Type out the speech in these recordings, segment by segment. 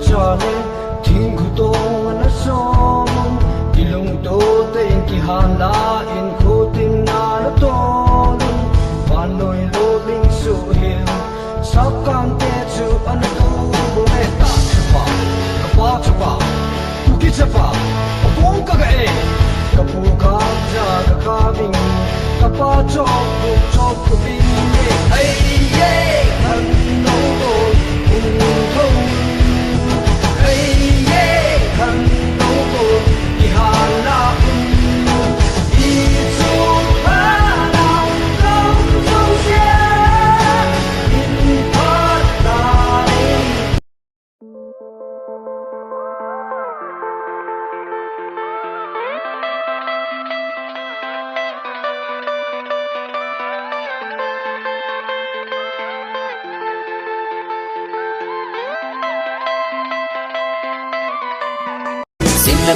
chale thing khu to na som ilung to te in ki hala in khu tin na na to van loi lo ling su hill sap kan te chu an tu bo me ta pa ka pa chu pa ku ki cha pa o tong ka ga e ka pu ka ja ka bing ka pa chok ku bing ai ye kan no to in thong ai ye kan no to ki hala i chu pa lao long song xia in pa dai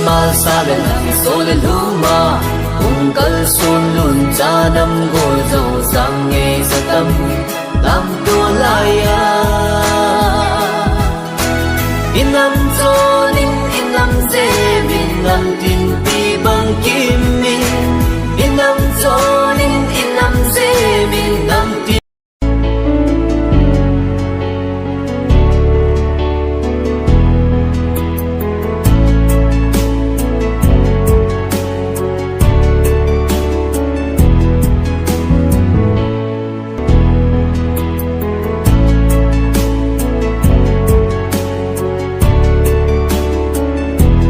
Mal sa le nang so le luma ung kal sun lun cha nam go zo sang nge sa tâm lam tu la ya